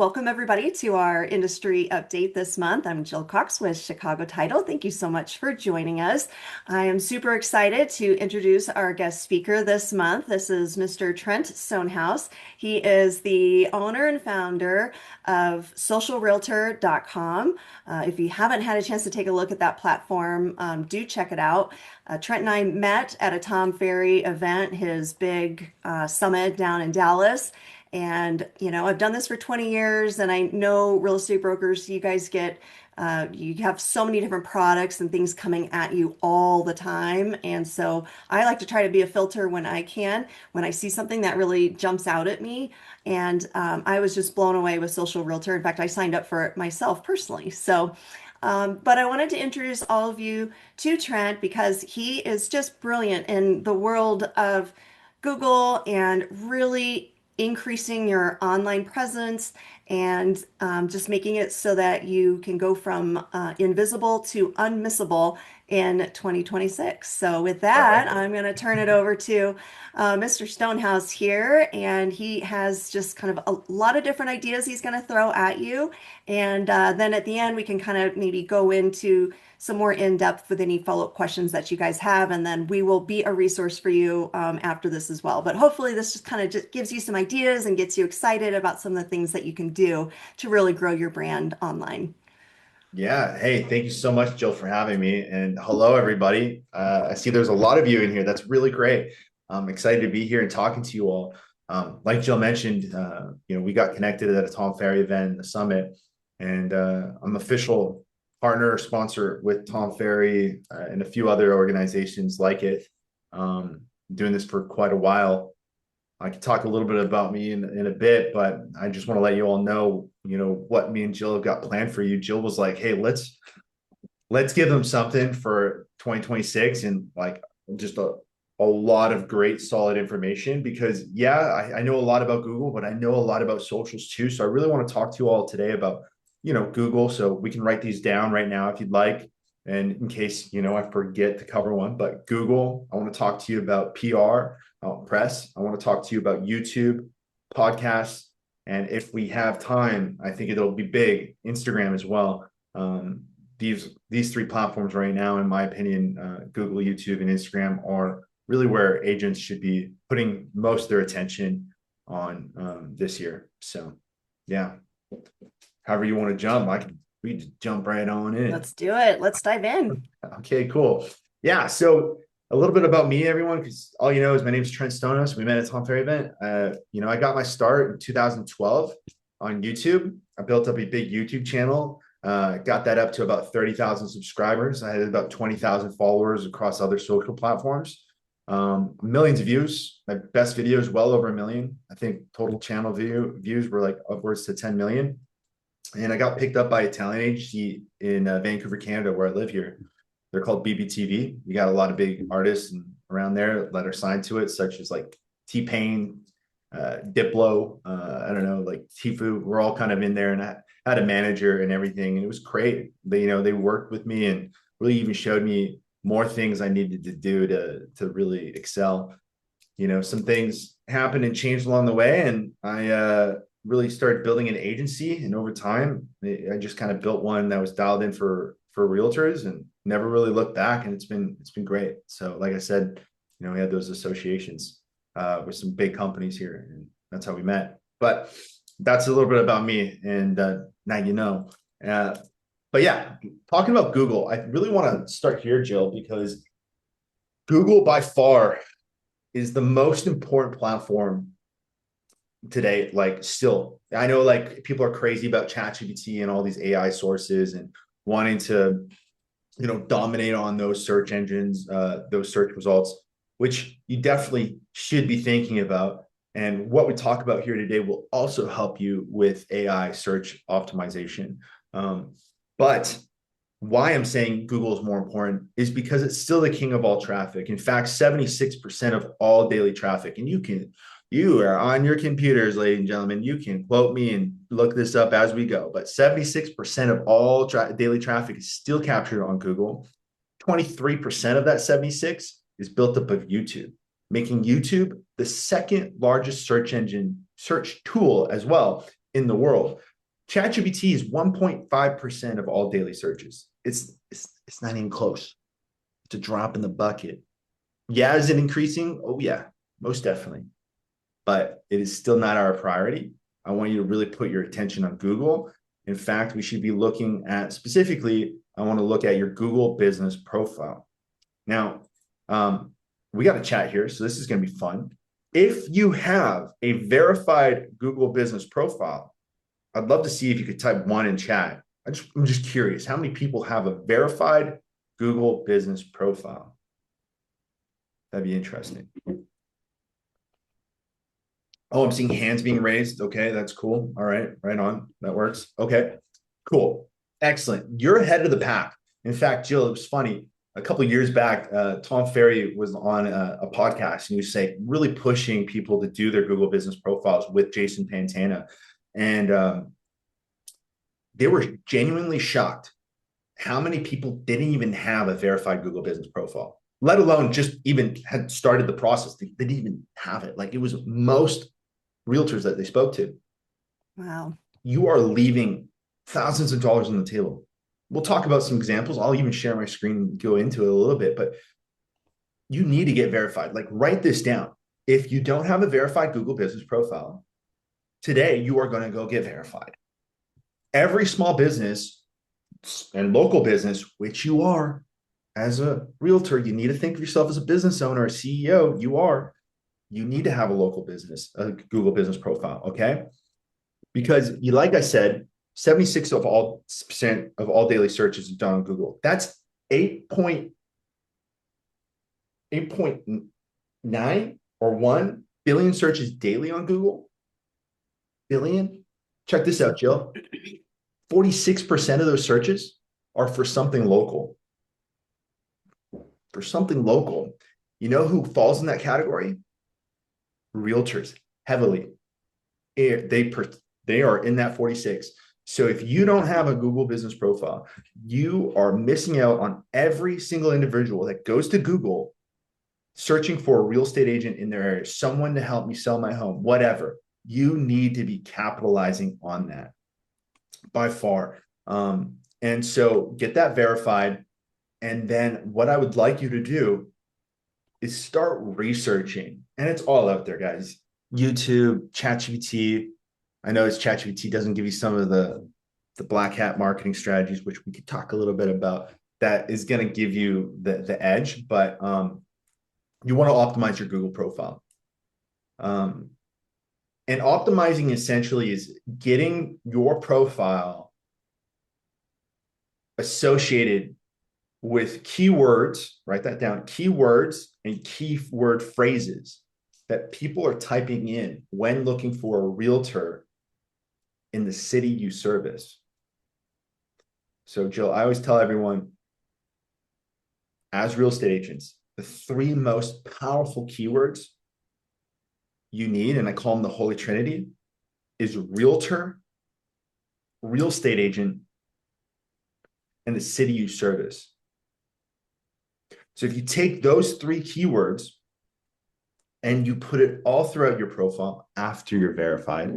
Welcome, everybody, to our industry update this month. I'm Jill Cox with Chicago Title. Thank you so much for joining us. I am super excited to introduce our guest speaker this month. This is Mr. Trent Stonehouse. He is the owner and founder of socialrealtor.com. If you haven't had a chance to take a look at that platform, do check it out. Trent and I met at a Tom Ferry event, his big summit down in Dallas. And, I've done this for 20 years and I know real estate brokers, you have so many different products and things coming at you all the time. And so I like to try to be a filter when I can, when I see something that really jumps out at me. And I was just blown away with Social Realtor. In fact, I signed up for it myself personally. But I wanted to introduce all of you to Trent because he is just brilliant in the world of Google and really increasing your online presence and just making it so that you can go from invisible to unmissable in 2026. So with that, I'm going to turn it over to Mr. Stonehouse here, and he has just kind of a lot of different ideas he's going to throw at you. And then at the end, we can kind of maybe go into some more in depth with any follow-up questions that you guys have, and then we will be a resource for you after this as well. But hopefully this just kind of just gives you some ideas and gets you excited about some of the things that you can do to really grow your brand online. Yeah. Hey, thank you so much, Jill, for having me. And hello, everybody. I see there's a lot of you in here. That's really great. I'm excited to be here and talking to you all. Like Jill mentioned, we got connected at a Tom Ferry event, the summit, and I'm official partner sponsor with Tom Ferry and a few other organizations like it. Doing this for quite a while. I could talk a little bit about me in a bit, but I just want to let you all know, what me and Jill have got planned for you. Jill was like, "Hey, let's give them something for 2026 and like just a lot of great solid information because I know a lot about Google, but I know a lot about socials too. So I really want to talk to you all today about, Google. So we can write these down right now if you'd like. And in case, I forget to cover one, but Google, I want to talk to you about PR, press. I want to talk to you about YouTube, podcasts, and if we have time, I think it'll be big, Instagram as well. These three platforms right now, in my opinion, Google, YouTube, and Instagram are really where agents should be putting most of their attention on this year. So, yeah, however you want to jump, we just jump right on in. Let's do it. Let's dive in. Okay, cool. Yeah, so a little bit about me, everyone, because all you know is my name is Trent Stonehouse. We met at a Tom Ferry event. I got my start in 2012 on YouTube. I built up a big YouTube channel, got that up to about 30,000 subscribers. I had about 20,000 followers across other social platforms. Millions of views. My best video is well over 1 million. I think total channel views were like upwards to 10 million. And I got picked up by a talent agency in Vancouver, Canada, where I live here. They're called BBTV. We got a lot of big artists around there that are signed to it, such as like T-Pain, Diplo, I don't know, like Tifu. We're all kind of in there, and I had a manager and everything, and it was great. They worked with me and really even showed me more things I needed to do to really excel. Some things happened and changed along the way, and I really started building an agency. And over time, I just kind of built one that was dialed in for realtors and never really looked back. And it's been great. So like I said, we had those associations with some big companies here, and that's how we met. But that's a little bit about me. And now you know. But yeah, talking about Google, I really want to start here, Jill, because Google by far is the most important platform today. Like, still, I know like people are crazy about ChatGPT and all these AI sources and wanting to dominate on those search engines, those search results, which you definitely should be thinking about. And what we talk about here today will also help you with AI search optimization. But why I'm saying Google is more important is because it's still the king of all traffic. In fact, 76% of all daily traffic, and you are on your computers, ladies and gentlemen. You can quote me and look this up as we go. But 76% of all daily traffic is still captured on Google. 23% of that 76 is built up of YouTube, making YouTube the second largest search tool as well in the world. ChatGPT is 1.5% of all daily searches. It's not even close. It's a drop in the bucket. Yeah, is it increasing? Oh yeah, most definitely. But it is still not our priority. I want you to really put your attention on Google. In fact, we should be looking at specifically, I want to look at your Google business profile. Now, we got a chat here, so this is going to be fun. If you have a verified Google business profile, I'd love to see if you could type one in chat. I'm just curious, how many people have a verified Google business profile? That'd be interesting. Oh, I'm seeing hands being raised. Okay, that's cool. All right, right on. That works. Okay, cool. Excellent. You're ahead of the pack. In fact, Jill, it was funny. A couple of years back, Tom Ferry was on a podcast and he was saying, really pushing people to do their Google business profiles with Jason Pantana. And they were genuinely shocked how many people didn't even have a verified Google business profile, let alone just even had started the process. They didn't even have it. Like it was most realtors that they spoke to. Wow. You are leaving thousands of dollars on the table. We'll talk about some examples. I'll even share my screen and go into it a little bit, but you need to get verified. Like write this down. If you don't have a verified Google business profile, today you are going to go get verified. Every small business and local business, which you are as a realtor, you need to think of yourself as a business owner, a CEO. You need to have a local business, a Google business profile. Okay. Because you, like I said, 76% of all daily searches are done on Google. That's 8.9 or 1 billion searches daily on Google. Billion. Check this out, Jill. 46% of those searches are for something local. For something local. You know who falls in that category? Realtors, heavily. They are in that 46. So if you don't have a Google business profile, you are missing out on every single individual that goes to Google searching for a real estate agent in their area, someone to help me sell my home, whatever. You need to be capitalizing on that by far. And so get that verified. And then what I would like you to do is start researching. And it's all out there, guys. YouTube, ChatGPT. I know it's ChatGPT doesn't give you some of the black hat marketing strategies, which we could talk a little bit about. That is going to give you the edge, but you want to optimize your Google profile. And optimizing essentially is getting your profile associated with keywords, write that down, keywords and keyword phrases that people are typing in when looking for a realtor in the city you service. So, Jill, I always tell everyone, as real estate agents, the 3 most powerful keywords you need, and I call them the Holy Trinity, is realtor, real estate agent, and the city you service. So if you take those 3 keywords and you put it all throughout your profile after you're verified,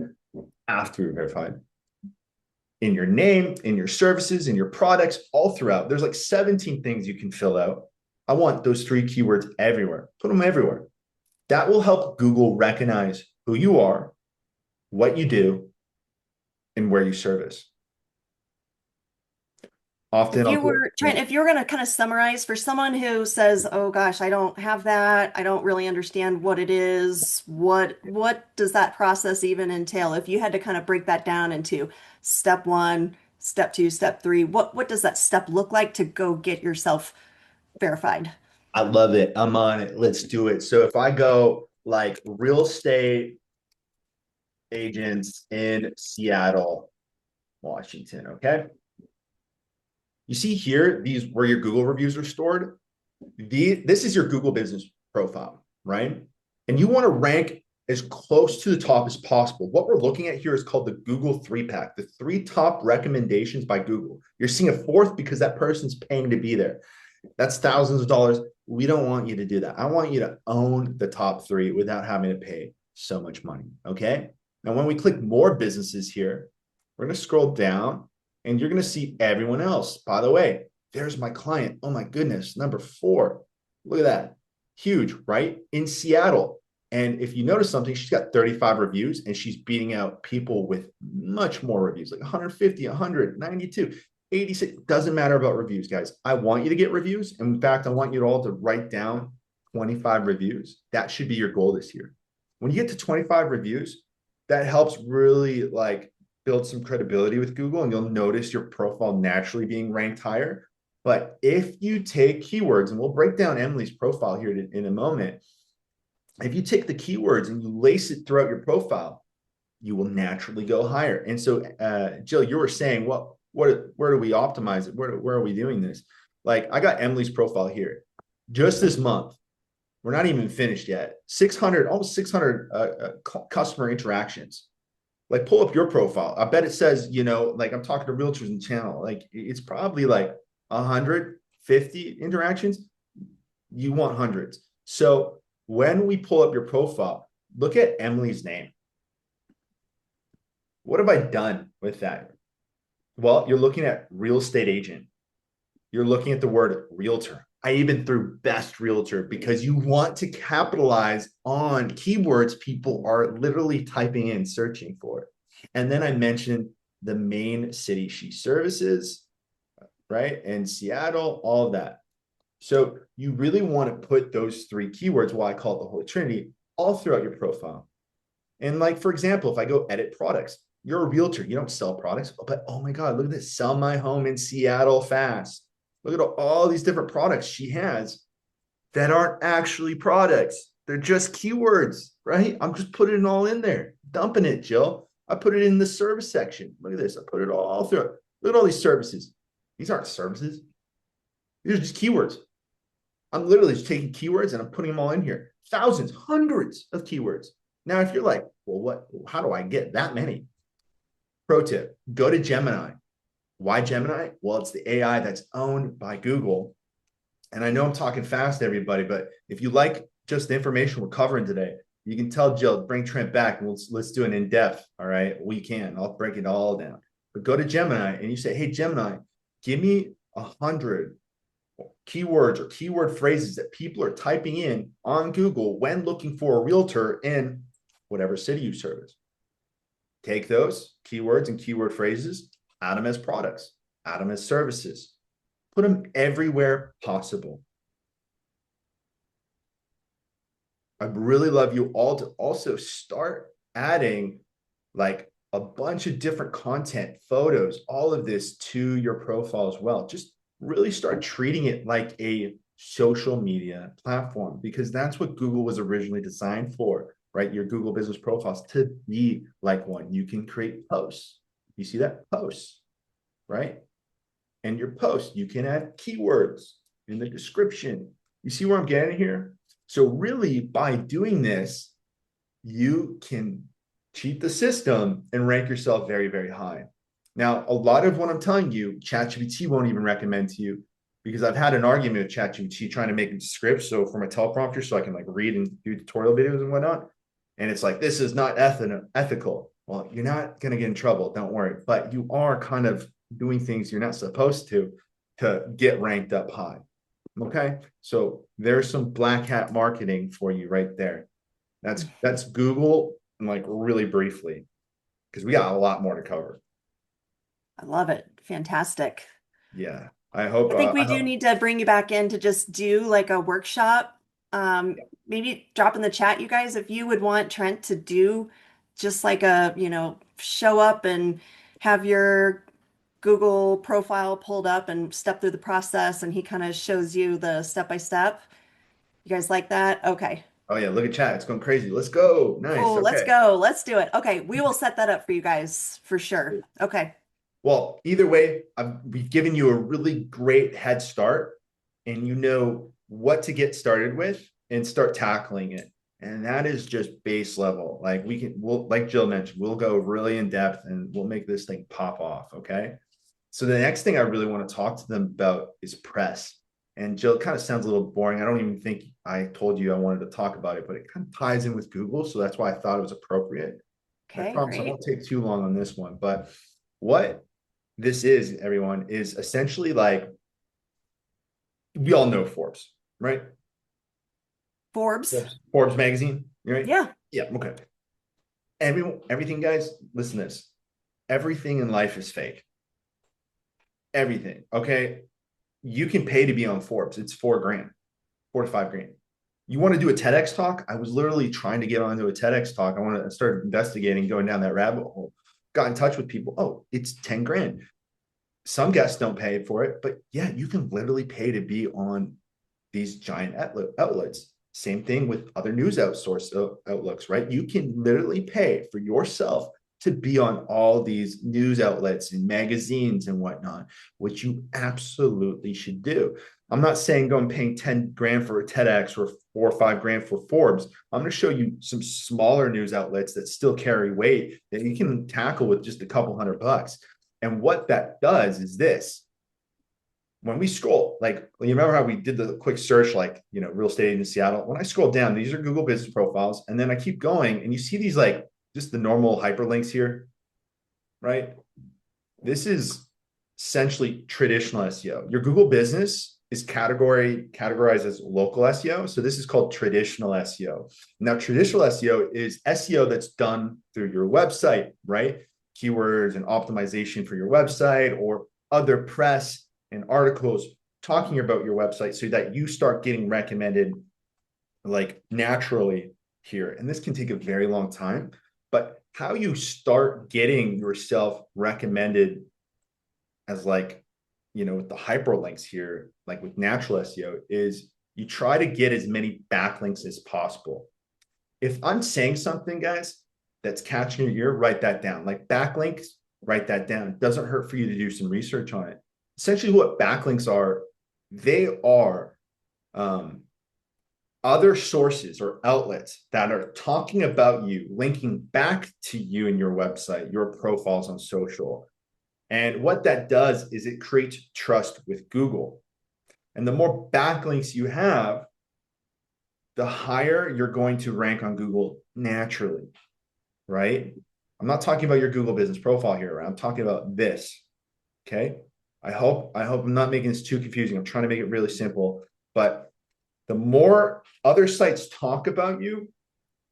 in your name, in your services, in your products, all throughout, there's like 17 things you can fill out. I want those 3 keywords everywhere. Put them everywhere. That will help Google recognize who you are, what you do, and where you service. Often If you were going to kind of summarize for someone who says, "Oh gosh, I don't have that. I don't really understand what it is. What does that process even entail?" If you had to kind of break that down into step 1, step 2, step 3, what does that step look like to go get yourself verified? I love it. I'm on it. Let's do it. So if I go like real estate agents in Seattle, Washington, okay? You see here, these where your Google reviews are stored. This is your Google business profile, right? And you want to rank as close to the top as possible. What we're looking at here is called the Google 3-pack, the 3 top recommendations by Google. You're seeing a 4th because that person's paying to be there. That's thousands of dollars. We don't want you to do that. I want you to own the top 3 without having to pay so much money, okay? Now, when we click more businesses here, We're going to scroll down and you're going to see everyone else. By the way, there's my client. Oh my goodness, number 4. Look at that. Huge, right? In Seattle. And if you notice something, she's got 35 reviews and she's beating out people with much more reviews, like 150, 100, 92, 86. Doesn't matter about reviews, guys. I want you to get reviews. In fact, I want you all to write down 25 reviews. That should be your goal this year. When you get to 25 reviews, that helps really like build some credibility with Google, and you'll notice your profile naturally being ranked higher. But if you take keywords, and we'll break down Emily's profile here in a moment, if you take the keywords and you lace it throughout your profile, you will naturally go higher. And so, Jill, you were saying, well, where do we optimize it? Where are we doing this? Like, I got Emily's profile here. Just this month, we're not even finished yet. 600, almost 600 customer interactions. Like, pull up your profile. I bet it says, like, I'm talking to realtors in the channel. Like, it's probably like 150 interactions. You want hundreds. So when we pull up your profile, look at Emily's name. What have I done with that? Well, you're looking at real estate agent. You're looking at the word realtor. I even threw best realtor because you want to capitalize on keywords people are literally typing in, searching for. And then I mentioned the main city she services, right? And Seattle, all of that. So you really want to put those 3 keywords, what I call it the Holy Trinity, all throughout your profile. And like, for example, if I go edit products, you're a realtor, you don't sell products, but oh my God, look at this, sell my home in Seattle fast. Look at all these different products she has that aren't actually products. They're just keywords, right? I'm just putting it all in there, dumping it, Jill. I put it in the service section. Look at this. I put it all through. Look at all these services. These aren't services. These are just keywords. I'm literally just taking keywords and I'm putting them all in here. Thousands, hundreds of keywords. Now, if you're like, well, how do I get that many? Pro tip, go to Gemini. Why Gemini? Well, it's the AI that's owned by Google. And I know I'm talking fast, everybody, but if you like just the information we're covering today, you can tell Jill, bring Trent back and let's do an in-depth. All right. We can. I'll break it all down. But go to Gemini and you say, hey, Gemini, give me 100 keywords or keyword phrases that people are typing in on Google when looking for a realtor in whatever city you service. Take those keywords and keyword phrases, add them as products, add them as services, put them everywhere possible. I'd really love you all to also start adding like a bunch of different content, photos, all of this to your profile as well. Just really start treating it like a social media platform, because that's what Google was originally designed for, right? Your Google business profiles to be like one. You can create posts. You see that? Posts, right? And your post, you can add keywords in the description. You see where I'm getting here? So really, by doing this, you can cheat the system and rank yourself very, very high. Now, a lot of what I'm telling you, ChatGPT won't even recommend to you, because I've had an argument with ChatGPT trying to make it scripts. So for my teleprompter, so I can like read and do tutorial videos and whatnot. And it's like, this is not ethical. Well, you're not going to get in trouble. Don't worry. But you are kind of doing things you're not supposed to get ranked up high. Okay. So there's some black hat marketing for you right there. That's Google, and like really briefly, because we got a lot more to cover. I love it. Fantastic. Yeah. I hope, I think we I do hope, need to bring you back in to just do like a workshop. Maybe drop in the chat, you guys, if you would want Trent to do just like a, show up and have your Google profile pulled up and step through the process, and he kind of shows you the step by step. You guys like that? Okay. oh yeah, look at chat. It's going crazy. Let's go. Nice. Cool. Let's Okay. go. Let's do it. Okay. We will set that up for you guys for sure. Okay. Well, either way, we've given you a really great head start, and you know what to get started with and start tackling it. And that is just base level. Like we'll, like Jill mentioned, we'll go really in depth and we'll make this thing pop off. Okay. So the next thing I really want to talk to them about is press. And Jill, it kind of sounds a little boring. I don't even think I told you I wanted to talk about it, but it kind of ties in with Google. So that's why I thought it was appropriate. I Okay. promise I Great. won't take too long on this one, but what this is, everyone, is essentially like we all know Forbes, right? Forbes. Forbes magazine, right? Yeah. Yeah, okay. Everything, guys, listen to this. Everything in life is fake. Everything, okay? You can pay to be on Forbes. It's $4 grand, 4 to 5 grand. You want to do a TEDx talk? I was literally trying to get onto a TEDx talk. I want to start investigating, going down that rabbit hole. Got in touch with people. Oh, it's 10 grand. Some guests don't pay for it, but yeah, you can literally pay to be on these giant outlets. Same thing with other news outlooks, right? You can literally pay for yourself to be on all these news outlets and magazines and whatnot, which you absolutely should do. I'm not saying go and paying 10 grand for a TEDx or 4 or 5 grand for Forbes. I'm going to show you some smaller news outlets that still carry weight that you can tackle with just a couple $100. And what that does is this: when we scroll, like, you remember how we did the quick search, like, real estate in Seattle? When I scroll down, these are Google business profiles. And then I keep going and you see these, like, just the normal hyperlinks here, right? This is essentially traditional SEO. Your Google business is categorized as local SEO. So this is called traditional SEO. Now, traditional SEO is SEO that's done through your website, right? Keywords and optimization for your website or other press and articles talking about your website so that you start getting recommended like naturally here. And this can take a very long time, but how you start getting yourself recommended as like, with the hyperlinks here, like with natural SEO, is you try to get as many backlinks as possible. If I'm saying something, guys, that's catching your ear, write that down. Like backlinks, write that down. It doesn't hurt for you to do some research on it. Essentially, what backlinks are, they are other sources or outlets that are talking about you, linking back to you and your website, your profiles on social. And what that does is it creates trust with Google. And the more backlinks you have, the higher you're going to rank on Google naturally, right? I'm not talking about your Google business profile here. Right? I'm talking about this. Okay. I hope I'm not making this too confusing. I'm trying to make it really simple. But the more other sites talk about you,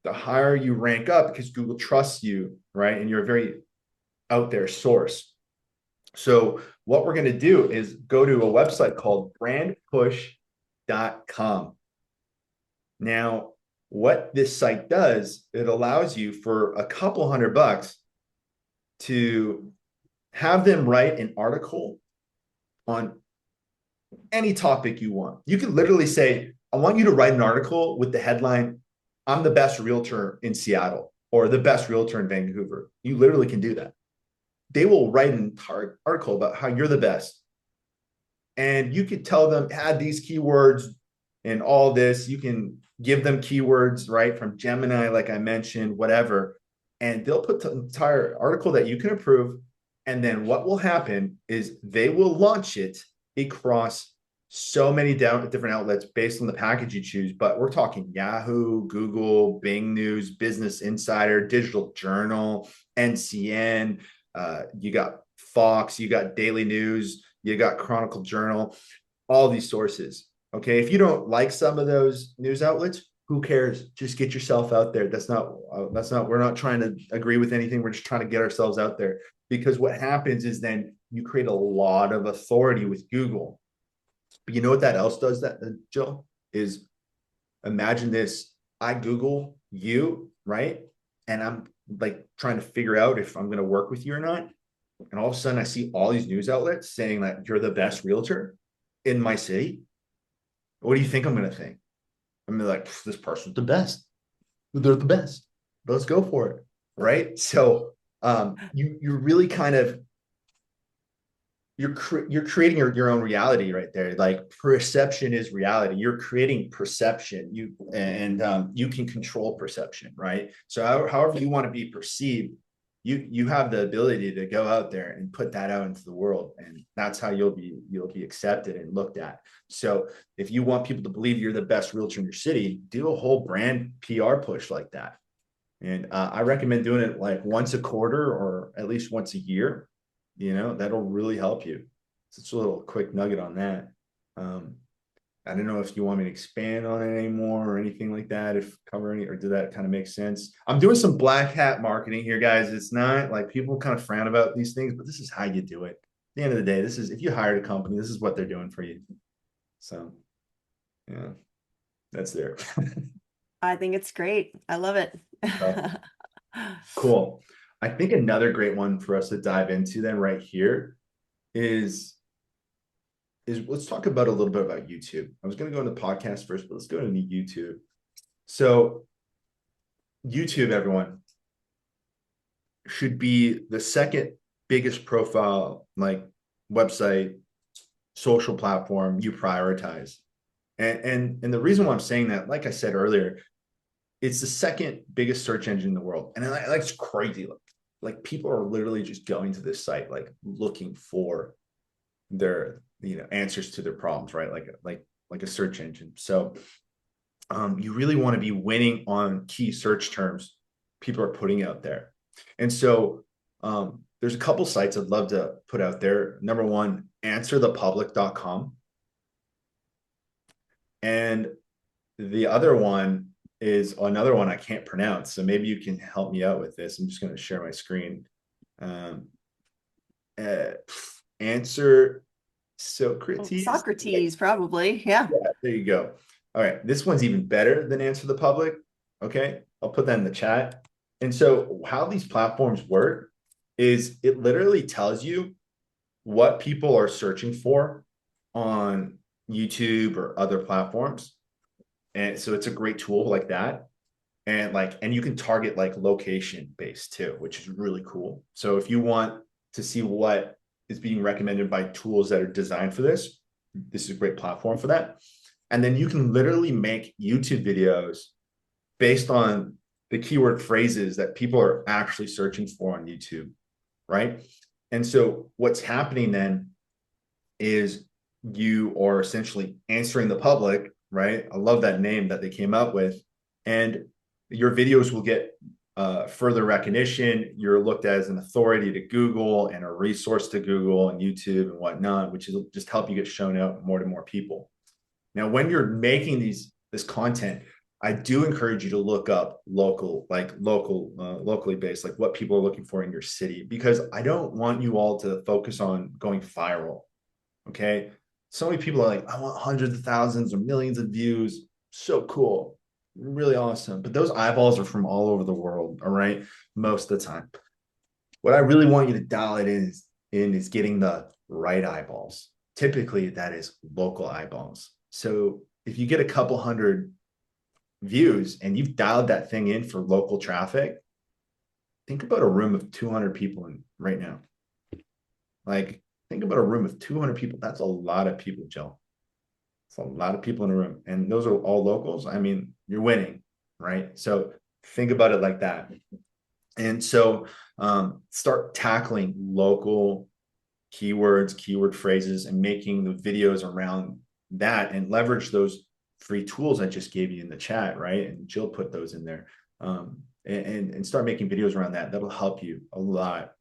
the higher you rank up because Google trusts you, right? And you're a very out there source. So what we're going to do is go to a website called brandpush.com. Now, what this site does, it allows you for a couple $100 to have them write an article on any topic you want. You can literally say, I want you to write an article with the headline, I'm the best realtor in Seattle or the best realtor in Vancouver. You literally can do that. They will write an entire article about how you're the best. And you could tell them, add these keywords and all this. You can give them keywords, right, from Gemini, like I mentioned, whatever. And they'll put the entire article that you can approve. And then what will happen is they will launch it across so many different outlets based on the package you choose. But we're talking Yahoo, Google, Bing News, Business Insider, Digital Journal, NCN. You got Fox, you got Daily News, you got Chronicle Journal, all these sources. Okay. If you don't like some of those news outlets, who cares? Just get yourself out there. We're not trying to agree with anything. We're just trying to get ourselves out there because what happens is then you create a lot of authority with Google. But you know what that else does, that Jill, is imagine this. I Google you, right? And I'm like trying to figure out if I'm going to work with you or not. And all of a sudden I see all these news outlets saying that you're the best realtor in my city. What do you think I'm going to think? I'm gonna be like, this person's the best. They're the best. Let's go for it. Right. So you're really kind of you're creating your own reality right there. Like perception is reality. You're creating perception. You can control perception, right? So however you want to be perceived, you have the ability to go out there and put that out into the world, and that's how you'll be accepted and looked at. So if you want people to believe you're the best realtor in your city, do a whole brand PR push like that. And I recommend doing it like once a quarter or at least once a year. that'll really help you. Such a little quick nugget on that. Um, I don't know if you want me to expand on it anymore or anything like that, if covering it, or did that kind of make sense? I'm doing some black hat marketing here, guys. It's not like people kind of frown about these things, but this is how you do it. At the end of the day, this is if you hired a company, this is what they're doing for you. So yeah, that's there. I think it's great. I love it. Cool. I think another great one for us to dive into then right here is let's talk about a little bit about YouTube. I was going to go into podcast first, but let's go into YouTube. So YouTube, everyone, should be the second biggest profile, like website, social platform you prioritize. And the reason why I'm saying that, like I said earlier, it's the second biggest search engine in the world. And it's crazy. Like people are literally just going to this site, like looking for their, answers to their problems, right? Like a search engine. So you really want to be winning on key search terms people are putting out there. And so there's a couple sites I'd love to put out there. Number one, answerthepublic.com. And the other one is another one I can't pronounce. So maybe you can help me out with this. I'm just going to share my screen. Answer Socrates. Socrates, probably. Yeah. Yeah, there you go. All right. This one's even better than Answer the Public. Okay. I'll put that in the chat. And so how these platforms work is it literally tells you what people are searching for on YouTube or other platforms. And so it's a great tool like that. And you can target like location based too, which is really cool. So if you want to see what is being recommended by tools that are designed for this, this is a great platform for that. And then you can literally make YouTube videos based on the keyword phrases that people are actually searching for on YouTube, right? And so what's happening then is you are essentially answering the public, right? I love that name that they came up with. And your videos will get further recognition. You're looked at as an authority to Google and a resource to Google and YouTube and whatnot, which will just help you get shown out more to more people. Now, when you're making this content, I do encourage you to look up locally based, like what people are looking for in your city, because I don't want you all to focus on going viral. Okay. So many people are like, I want hundreds of thousands or millions of views. So cool. Really awesome. But those eyeballs are from all over the world. All right. Most of the time. What I really want you to dial it in is getting the right eyeballs. Typically, that is local eyeballs. So if you get a couple hundred views and you've dialed that thing in for local traffic, think about a room of 200 people in right now. Like, think about a room of 200 people. That's a lot of people, Jill. It's a lot of people in a room. And those are all locals. I mean, you're winning, right? So think about it like that. And so start tackling local keywords, keyword phrases, and making the videos around that and leverage those free tools I just gave you in the chat, right? And Jill put those in there. And start making videos around that. That'll help you a lot.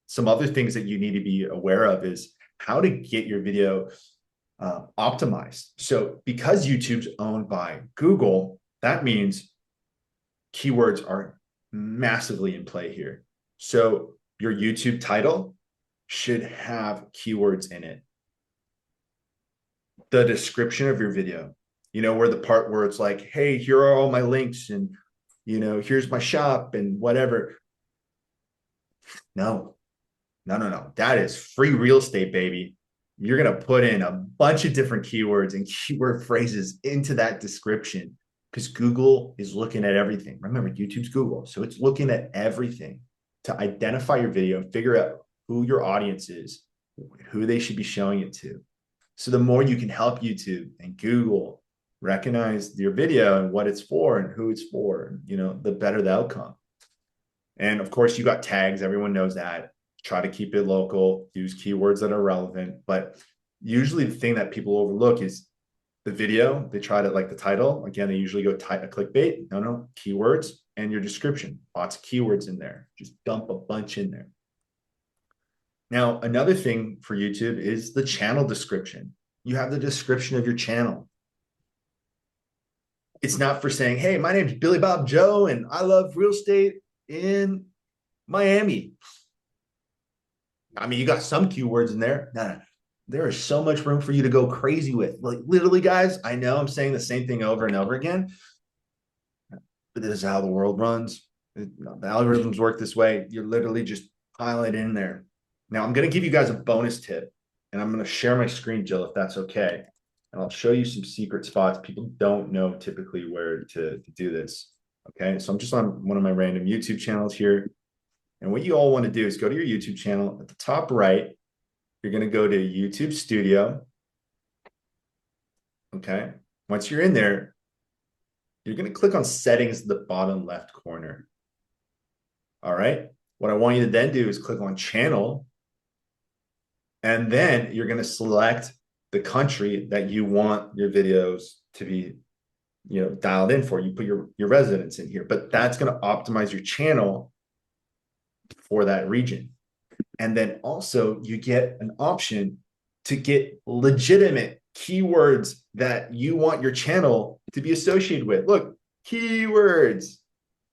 Some other things that you need to be aware of is how to get your video optimized. So because YouTube's owned by Google, that means keywords are massively in play here. So your YouTube title should have keywords in it. The description of your video, where the part where it's like, hey, here are all my links and, here's my shop and whatever. No. That is free real estate, baby. You're going to put in a bunch of different keywords and keyword phrases into that description because Google is looking at everything. Remember, YouTube's Google. So it's looking at everything to identify your video and figure out who your audience is, who they should be showing it to. So the more you can help YouTube and Google recognize your video and what it's for and who it's for, the better the outcome. And of course, you got tags. Everyone knows that. Try to keep it local, use keywords that are relevant. But usually the thing that people overlook is the video. They try to like the title. Again, they usually go a clickbait. No, keywords and your description. Lots of keywords in there. Just dump a bunch in there. Now, another thing for YouTube is the channel description. You have the description of your channel. It's not for saying, hey, my name's Billy Bob Joe and I love real estate in Miami. I mean, you got some keywords in there. No, there is so much room for you to go crazy with. Like, literally, guys, I know I'm saying the same thing over and over again, but this is how the world runs. The algorithms work this way. You're literally just piling it in there. Now, I'm going to give you guys a bonus tip, and I'm going to share my screen, Jill, if that's okay. And I'll show you some secret spots. People don't know typically where to do this. Okay, so I'm just on one of my random YouTube channels here. And what you all want to do is go to your YouTube channel. At the top right, you're going to go to YouTube Studio. Okay, once you're in there, you're going to click on Settings in the bottom left corner. All right, what I want you to then do is click on Channel. And then you're going to select the country that you want your videos to be, dialed in for. You put your residence in here, but that's going to optimize your channel for that region. And then also you get an option to get legitimate keywords that you want your channel to be associated with. Look, keywords.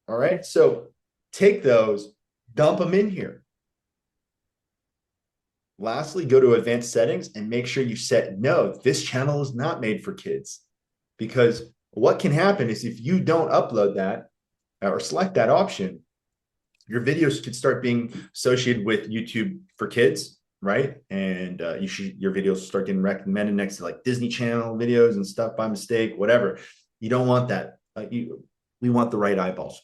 All right. So take those, dump them in here. Lastly, go to advanced settings and make sure you set no, this channel is not made for kids. Because what can happen is if you don't upload that or select that option, your videos could start being associated with YouTube for kids, right? And your videos start getting recommended next to like Disney Channel videos and stuff by mistake, whatever. You don't want that. We want the right eyeballs.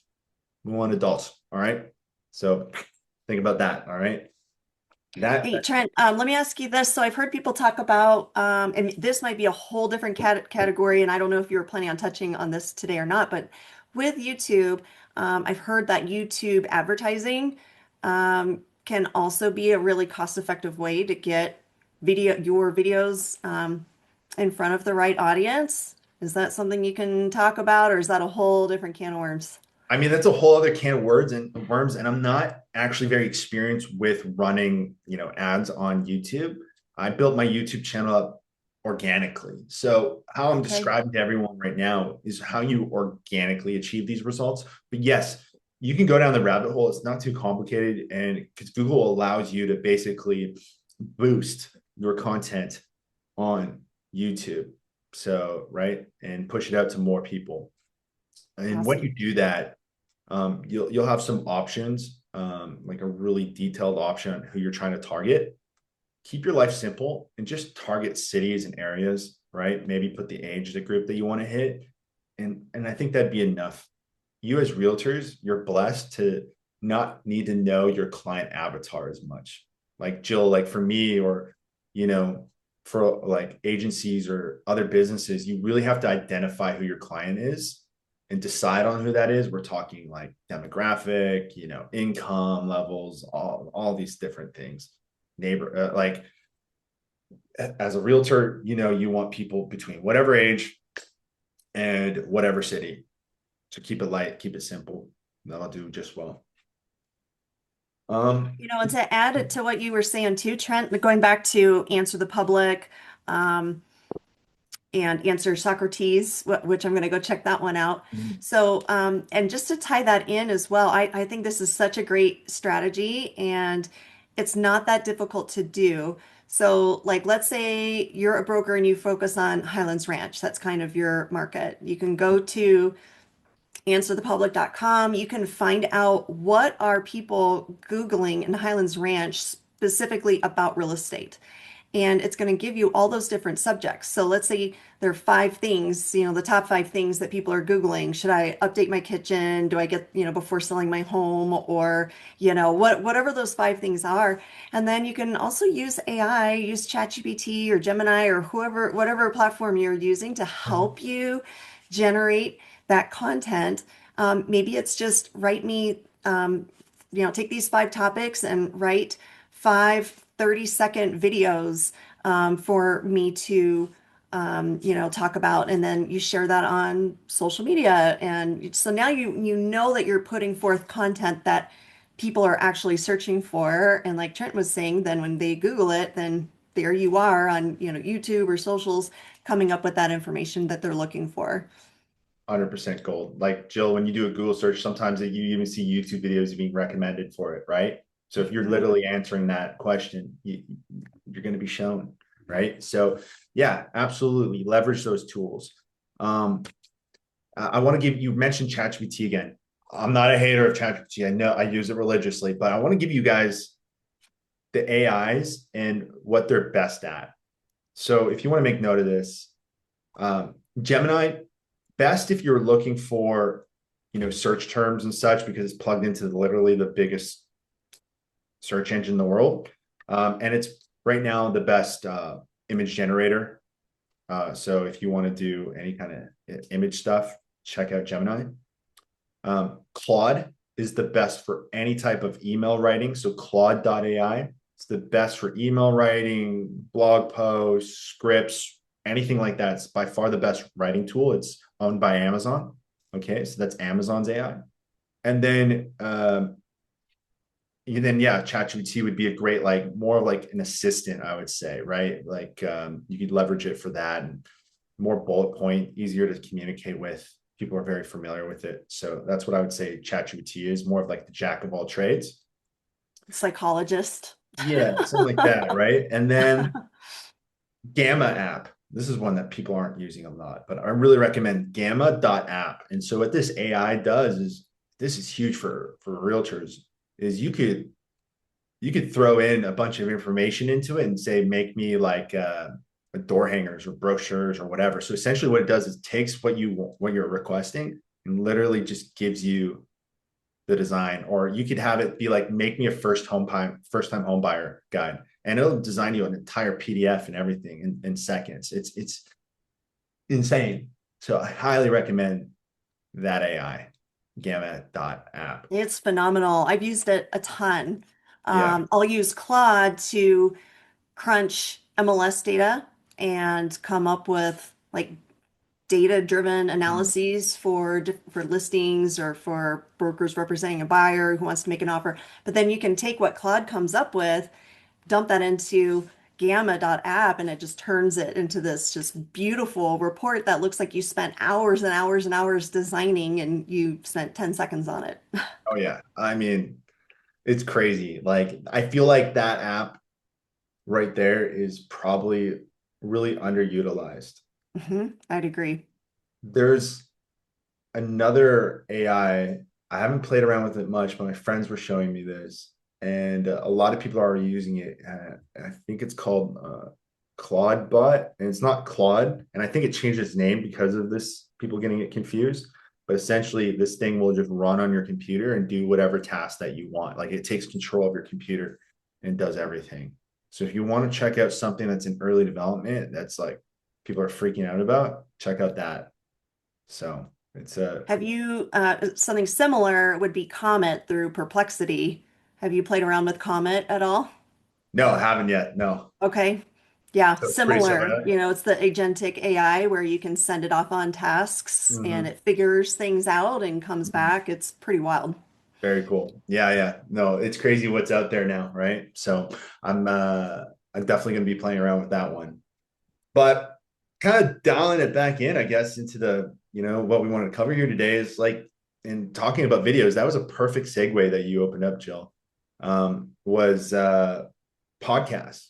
We want adults. All right. So think about that. All right. Hey, Trent, let me ask you this. So I've heard people talk about, and this might be a whole different category, and I don't know if you were planning on touching on this today or not, but with YouTube, I've heard that YouTube advertising can also be a really cost-effective way to get your videos in front of the right audience. Is that something you can talk about, or is that a whole different can of worms? I mean, that's a whole other can of worms, and I'm not actually very experienced with running, ads on YouTube. I built my YouTube channel up organically. So how I'm Okay. describing to everyone right now is how you organically achieve these results. But yes, you can go down the rabbit hole. It's not too complicated, and because Google allows you to basically boost your content on YouTube. So, right, and push it out to more people. And when Awesome. you do that, you'll have some options, like a really detailed option on who you're trying to target. Keep your life simple and just target cities and areas, right? Maybe put the age of the group that you want to hit. And I think that'd be enough. You as realtors, you're blessed to not need to know your client avatar as much. Like Jill, like for me, or you know, for like agencies or other businesses, you really have to identify who your client is and decide on who that is. We're talking like demographic, income levels, all these different things. Like as a realtor, you want people between whatever age and whatever city. So keep it light, keep it simple. That'll do just well. Um, And to add it to what you were saying too, Trent, going back to Answer the Public, um, and Answer Socrates, which I'm going to go check that one out. So, and just to tie that in as well, I think this is such a great strategy and it's not that difficult to do. So, like, let's say you're a broker and you focus on Highlands Ranch. That's kind of your market. You can go to answerthepublic.com. You can find out what are people Googling in Highlands Ranch specifically about real estate. And it's going to give you all those different subjects. So let's say there are 5 things, the top 5 things that people are Googling. Should I update my kitchen? Do I get, before selling my home? Or, whatever those 5 things are. And then you can also use AI, use ChatGPT or Gemini or whatever platform you're using to help you generate that content. Maybe it's just write me, take these 5 topics and write 5 30-second videos for me to, talk about, and then you share that on social media. And so now you know that you're putting forth content that people are actually searching for. And like Trent was saying, then when they Google it, then there you are on, YouTube or socials coming up with that information that they're looking for. 100% gold. Like Jill, when you do a Google search, sometimes you even see YouTube videos being recommended for it, right? So if you're Mhm. literally answering that question, you're going to be shown, right? So yeah, absolutely leverage those tools. Um, I want to give you mentioned ChatGPT again. I'm not a hater of ChatGPT. I know I use it religiously, but I want to give you guys the AIs and what they're best at. So if you want to make note of this, Gemini, best if you're looking for, search terms and such, because it's plugged into literally the biggest search engine in the world. And it's right now the best image generator. So if you want to do any kind of image stuff, check out Gemini. Claude is the best for any type of email writing. So Claude.ai, it's the best for email writing, blog posts, scripts, anything like that. It's by far the best writing tool. It's owned by Amazon. Okay, so that's Amazon's AI. And then yeah, ChatGPT would be a great, like more like an assistant, I would say, right? Like you could leverage it for that, and more bullet point, easier to communicate with. People are very familiar with it. So that's what I would say ChatGPT is, more of like the jack of all trades. Psychologist. Yeah, something like that, right? And then Gamma app. This is one that people aren't using a lot, but I really recommend Gamma.app. And so what this AI does is, this is huge for realtors, is you could throw in a bunch of information into it and say, make me like door hangers or brochures or whatever. So essentially what it does is takes what you're requesting and literally just gives you the design. Or you could have it be like, make me a first time home buyer guide, and it'll design you an entire PDF and everything in seconds. It's insane. So I highly recommend that AI, Gamma.app. It's phenomenal. I've used it a ton. Yeah. I'll use Claude to crunch MLS data and come up with like data-driven analyses for listings or for brokers representing a buyer who wants to make an offer. But then you can take what Claude comes up with, dump that into Gamma.app, and it just turns it into this just beautiful report that looks like you spent hours and hours and hours designing and you spent 10 seconds on it. Oh yeah. I mean, it's crazy. Like I feel like that app right there is probably really underutilized. I'd agree. There's another AI. I haven't played around with it much, but my friends were showing me this, and a lot of people are already using it. I think it's called Claude Bot, and it's not Claude. And I think it changed its name because of this, people getting it confused. But essentially, this thing will just run on your computer and do whatever task that you want. Like it takes control of your computer and does everything. So if you want to check out something that's in early development, that's like people are freaking out about, check out that. So it's a Have you, something similar would be Comet through Perplexity. Have you played around with Comet at all? no, I haven't yet. No. Okay. Yeah, So it's pretty similar. similar. It's the agentic AI where you can send it off on tasks and Mm-hmm. it figures things out and comes back. It's pretty wild. Very cool. Yeah, yeah. No, it's crazy what's out there now, right? So I'm definitely gonna be playing around with that one. But kind of dialing it back in, I guess, into the, what we wanted to cover here today is like, in talking about videos, that was a perfect segue that you opened up, Jill. Was podcasts.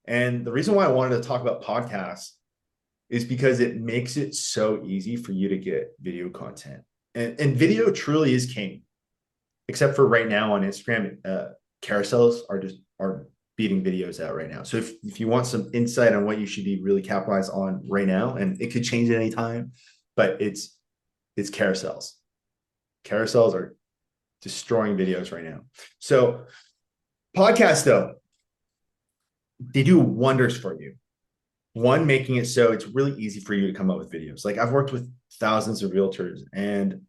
And the reason why I wanted to talk about podcasts is because it makes it so easy for you to get video content. And video truly is king, except for right now on Instagram. Carousels are beating videos out right now. So if you want some insight on what you should be really capitalized on right now, and it could change at any time, but it's carousels. Carousels are destroying videos right now. So podcasts, though, they do wonders for you. One, making it so it's really easy for you to come up with videos. Like I've worked with thousands of realtors, and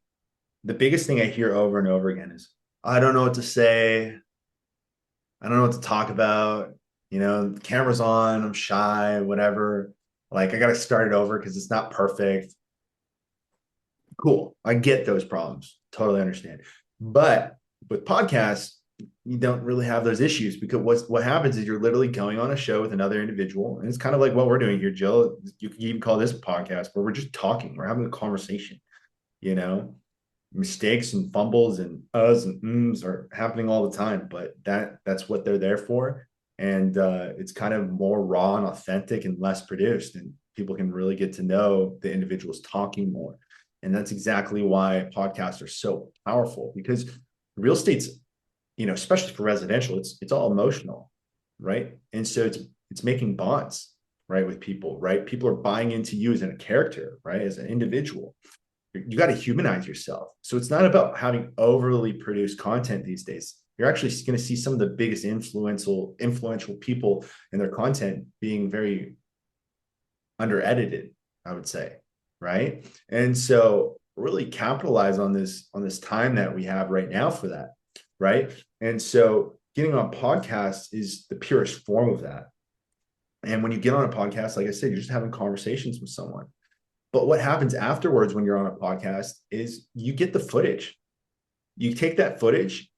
the biggest thing I hear over and over again is, I don't know what to say. I don't know what to talk about. The camera's on, I'm shy, whatever. Like I got to start it over because it's not perfect. Cool. I get those problems. Totally understand. But with podcasts, you don't really have those issues, because what happens is you're literally going on a show with another individual, and it's kind of like what we're doing here, Jill. You can even call this a podcast, where we're just talking, we're having a conversation, you know. Mistakes and fumbles and uhs and ums are happening all the time, but that's what they're there for. And it's kind of more raw and authentic and less produced, and people can really get to know the individuals talking more. And that's exactly why podcasts are so powerful, because real estate's, especially for residential, it's all emotional, right? And so it's making bonds, right, with people, right? People are buying into you as a character, right, as an individual. You got to humanize yourself. So it's not about having overly produced content these days. You're actually going to see some of the biggest influential people in their content being very under edited, I would say, right? And so really capitalize on this time that we have right now for that, right? And so getting on podcasts is the purest form of that. And when you get on a podcast, like I said, you're just having conversations with someone. But what happens afterwards when you're on a podcast is you get the footage. You take that footage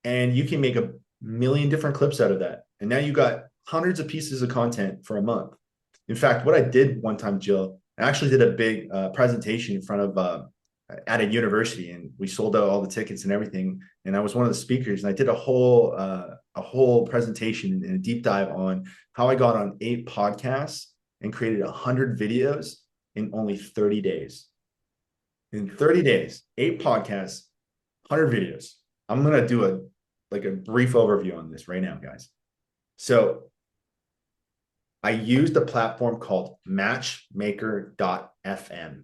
and you can make a million different clips out of that. And now you got hundreds of pieces of content for a month. In fact, what I did one time, Jill, I actually did a big presentation in front of at a university, and we sold out all the tickets and everything. And I was one of the speakers, and I did a whole presentation and a deep dive on how I got on 8 podcasts and created 100 videos in only 30 days. In 30 days, 8 podcasts, 100 videos. I'm going to do a brief overview on this right now, guys. So I used a platform called matchmaker.fm.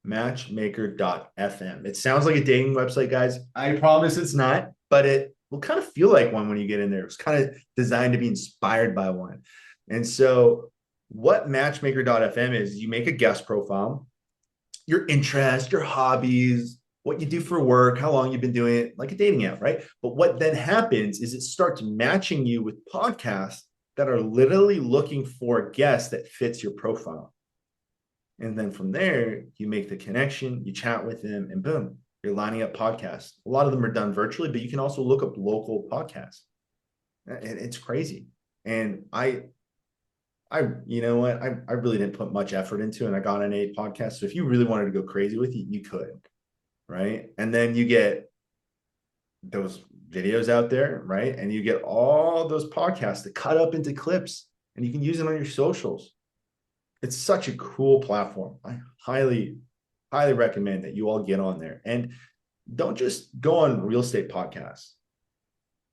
Matchmaker.fm. It sounds like a dating website, guys. I promise it's not, but it will kind of feel like one when you get in there. It's kind of designed to be inspired by one. And so what matchmaker.fm is, you make a guest profile, your interests, your hobbies, what you do for work, how long you've been doing it, like a dating app, right? But what then happens is it starts matching you with podcasts that are literally looking for a guest that fits your profile. And then from there, you make the connection, you chat with them, and boom, you're lining up podcasts. A lot of them are done virtually, but you can also look up local podcasts. And it's crazy. And you know what? I really didn't put much effort into it, and I got on 8 podcasts. So if you really wanted to go crazy with it, you could, right? And then you get those videos out there, right? And you get all those podcasts to cut up into clips, and you can use it on your socials. It's such a cool platform. I highly, highly recommend that you all get on there. And don't just go on real estate podcasts.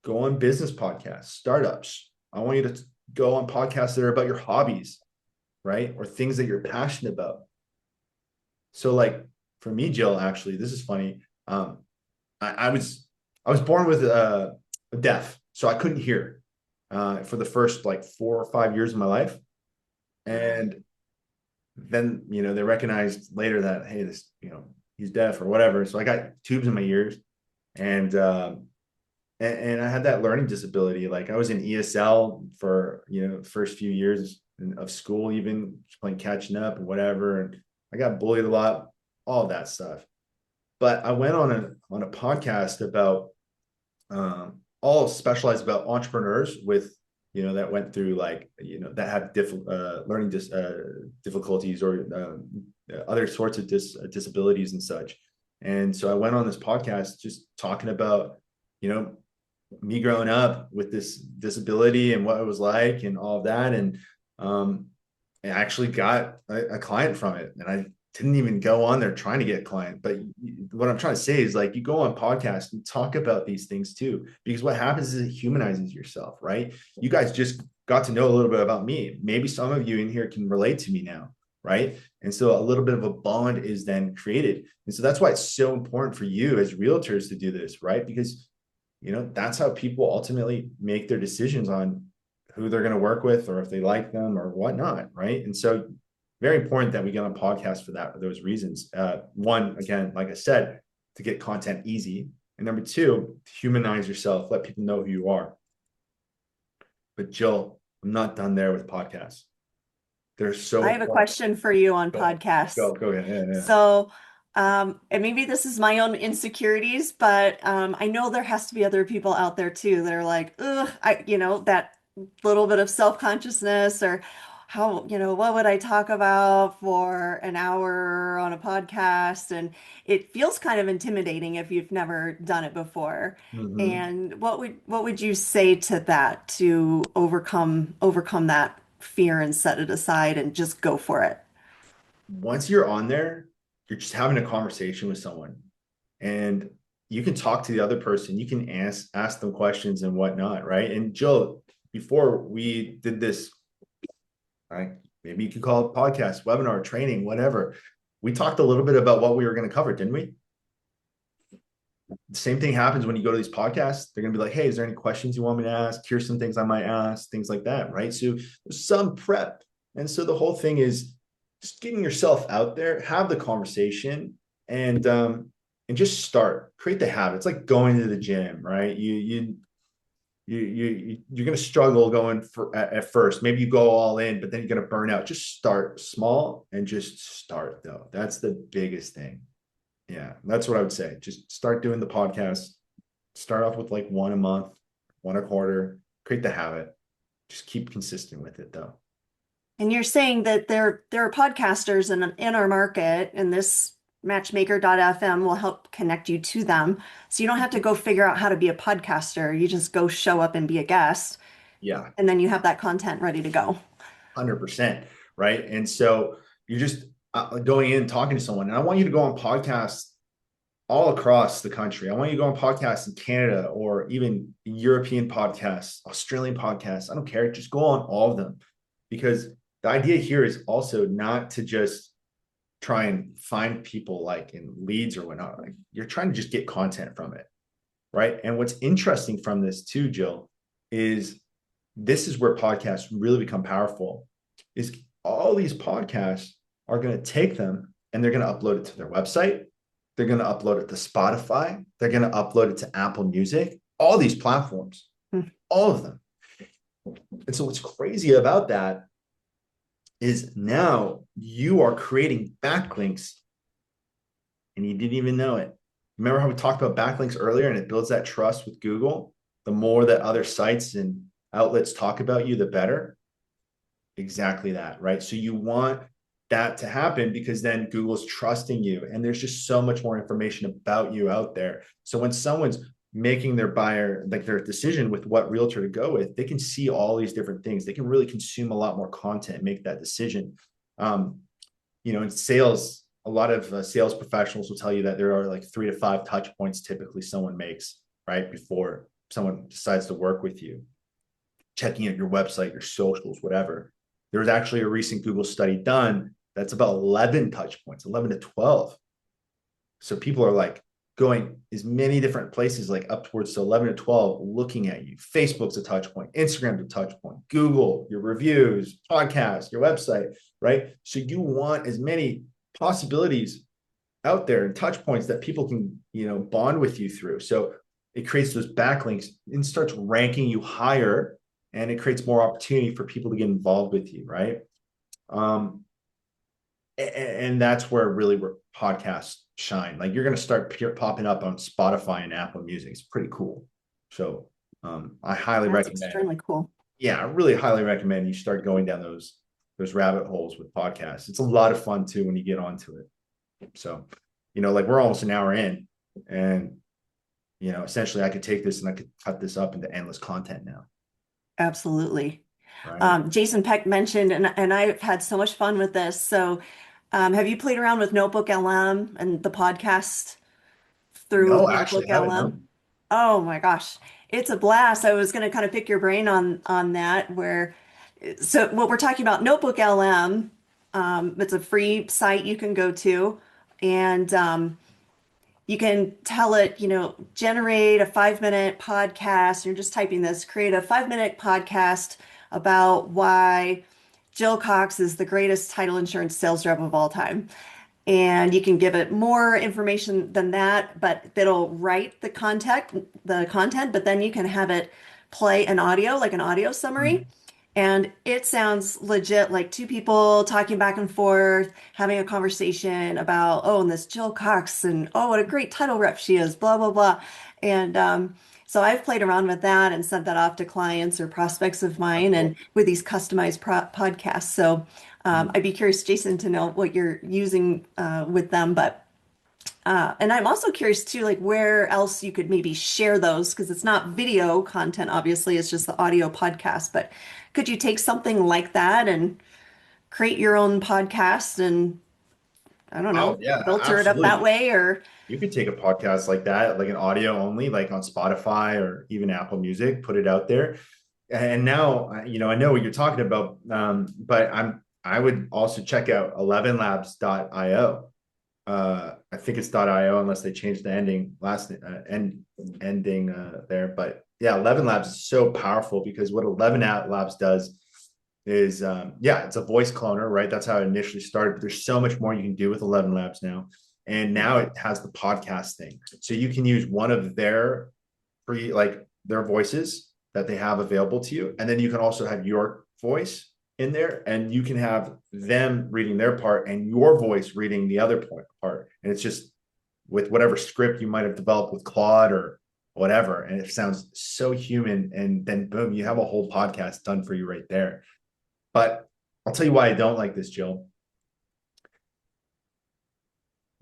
Go on business podcasts, startups. I want you to go on podcasts that are about your hobbies, right? Or things that you're passionate about. So like for me, Jill, actually, this is funny. I was born with a deaf, so I couldn't hear for the first like 4 or 5 years of my life. And then, they recognized later that, hey, this, he's deaf or whatever. So I got tubes in my ears, and I had that learning disability. Like I was in ESL for, first few years of school, even playing catching up and whatever. And I got bullied a lot, all of that stuff. But I went on a podcast about all specialized about entrepreneurs with, that went through like, that had learning difficulties or other sorts of disabilities and such. And so I went on this podcast just talking about, me growing up with this disability and what it was like and all of that. And I actually got a client from it, and I didn't even go on there trying to get a client. But what I'm trying to say is, like, you go on podcasts and talk about these things too, because what happens is it humanizes yourself, right? You guys just got to know a little bit about me. Maybe some of you in here can relate to me now, right? And so a little bit of a bond is then created. And so that's why it's so important for you as realtors to do this, right? Because, that's how people ultimately make their decisions on who they're going to work with, or if they like them or whatnot, right? And so very important that we get on podcasts for those reasons. One, again, like I said, to get content easy. And number 2, humanize yourself, let people know who you are. But Jill, I'm not done there with podcasts. They're so I have a question for you on podcasts. Go ahead. Yeah. So And maybe this is my own insecurities, but I know there has to be other people out there too that are like, ugh, that little bit of self-consciousness or what would I talk about for an hour on a podcast? And it feels kind of intimidating if you've never done it before. Mhm. And what would you say to that to overcome that fear and set it aside and just go for it? Once you're on there, you're just having a conversation with someone, and you can talk to the other person. You can ask them questions and whatnot, right? And Jill, before we did this, right? Maybe you could call it podcast, webinar, training, whatever. We talked a little bit about what we were going to cover, didn't we? The same thing happens when you go to these podcasts. They're going to be like, hey, is there any questions you want me to ask? Here's some things I might ask, things like that, right? So there's some prep. And so the whole thing is just getting yourself out there, have the conversation, and just start. Create the habit. It's like going to the gym, right? You're going to struggle going at first. Maybe you go all in, but then you're going to burn out. Just start small and just start, though. That's the biggest thing. Yeah, that's what I would say. Just start doing the podcast. Start off with like one a month, one a quarter. Create the habit. Just keep consistent with it, though. And you're saying that there are podcasters in our market, and this matchmaker.fm will help connect you to them. So you don't have to go figure out how to be a podcaster. You just go show up and be a guest, Yeah, and then you have that content ready to go. 100%. Right. And so you're just going in talking to someone. And I want you to go on podcasts all across the country. I want you to go on podcasts in Canada or even European podcasts, Australian podcasts. I don't care. Just go on all of them, because the idea here is also not to just try and find people like in leads or whatnot. Like, you're trying to just get content from it. Right. And what's interesting from this too, Jill, is this is where podcasts really become powerful, is all these podcasts are going to take them and they're going to upload it to their website. They're going to upload it to Spotify. They're going to upload it to Apple Music, all these platforms, Hmm. all of them. And so what's crazy about that is now you are creating backlinks and you didn't even know it. Remember how we talked about backlinks earlier, and it builds that trust with Google? The more that other sites and outlets talk about you, the better. Exactly that, right? So you want that to happen because then Google's trusting you, and there's just so much more information about you out there. So when someone's making their buyer, like their decision with what realtor to go with, they can see all these different things. They can really consume a lot more content, make that decision. Um, in sales, a lot of sales professionals will tell you that there are like 3 to 5 touch points typically someone makes right before someone decides to work with you. Checking out your website, your socials, whatever. There was actually a recent Google study done that's about 11 touch points, 11 to 12. So people are like going as many different places, like up towards to 11 to 12, looking at you. Facebook's a touch point, Instagram's a touch point, Google, your reviews, podcast, your website, right? So you want as many possibilities out there and touch points that people can, bond with you through. So it creates those backlinks and starts ranking you higher, and it creates more opportunity for people to get involved with you, right? Um, and that's where podcasts shine. Like, you're going to start popping up on Spotify and Apple Music. It's pretty cool. So I highly That's recommend. extremely cool. Yeah, I really highly recommend you start going down those rabbit holes with podcasts. It's a lot of fun too when you get onto it. So, like we're almost an hour in, and essentially I could take this and I could cut this up into endless content now, Absolutely. right? Jason Peck mentioned, and I've had so much fun with this. So, have you played around with Notebook LM and the podcast through No, actually, Notebook I haven't LM? known. Oh my gosh, it's a blast. I was going to kind of pick your brain on that. So what we're talking about, Notebook LM, it's a free site you can go to, and you can tell it, generate a 5-minute podcast. You're just typing this, create a 5-minute podcast about why Jill Cox is the greatest title insurance sales rep of all time. And you can give it more information than that, but it'll write the content, but then you can have it play an audio, like an audio summary. And it sounds legit, like two people talking back and forth, having a conversation about, oh, and this Jill Cox, and oh, what a great title rep she is, blah, blah, blah. And so I've played around with that and sent that off to clients or prospects of That's mine and cool. with these customized podcasts. So I'd be curious, Jason, to know what you're using with them. But and I'm also curious too, like where else you could maybe share those because it's not video content, obviously, it's just the audio podcast. But could you take something like that and create your own podcast and I don't know, Oh yeah, filter it up that absolutely. way or You could take a podcast like that, like an audio only, like on Spotify or even Apple Music, put it out there. And now, I know what you're talking about, but I would also check out 11labs.io. I think it's .io unless they changed the ending there. But yeah, 11 Labs is so powerful because what 11 Labs does is yeah, it's a voice cloner, right? That's how it initially started. But there's so much more you can do with 11 Labs now. And now it has the podcast thing. So you can use one of their free, like their voices that they have available to you. And then you can also have your voice in there and you can have them reading their part and your voice reading the other part. And it's just with whatever script you might have developed with Claude or whatever. And it sounds so human. And then boom, you have a whole podcast done for you right there. But I'll tell you why I don't like this, Jill.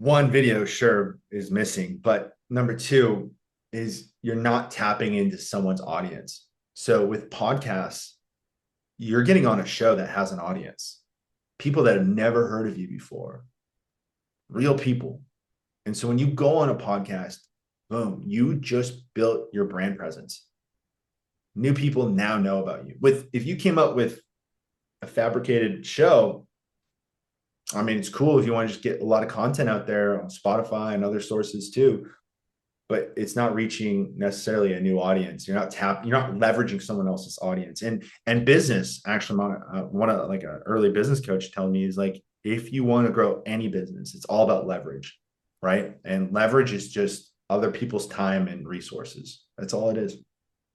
One, video sure is missing, but number two is you're not tapping into someone's audience. So with podcasts, you're getting on a show that has an audience, people that have never heard of you before, real people. And so when you go on a podcast, boom, you just built your brand presence. New people now know about you. With if you came up with a fabricated show, I mean, it's cool if you want to just get a lot of content out there on Spotify and other sources too, but it's not reaching necessarily a new audience. You're not leveraging someone else's audience. And business, actually, one of like an early business coach telling me is like, if you want to grow any business, it's all about leverage, right? And leverage is just other people's time and resources. That's all it is.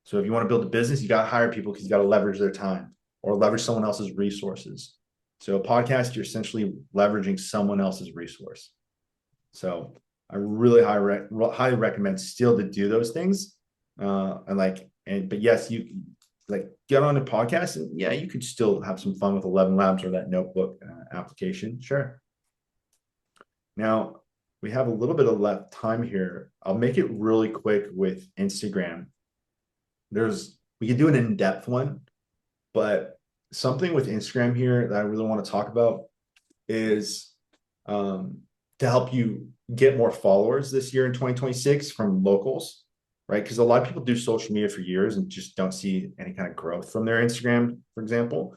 So if you want to build a business, you got to hire people because you got to leverage their time or leverage someone else's resources. So a podcast, you're essentially leveraging someone else's resource. So I really highly recommend still to do those things. But yes, you like get on a podcast and yeah, you could still have some fun with 11 Labs or that notebook application. Sure. Now we have a little bit of left time here. I'll make it really quick with Instagram. We could do an in-depth one, but something with Instagram here that I really want to talk about is to help you get more followers this year in 2026 from locals, right? Because a lot of people do social media for years and just don't see any kind of growth from their Instagram, for example.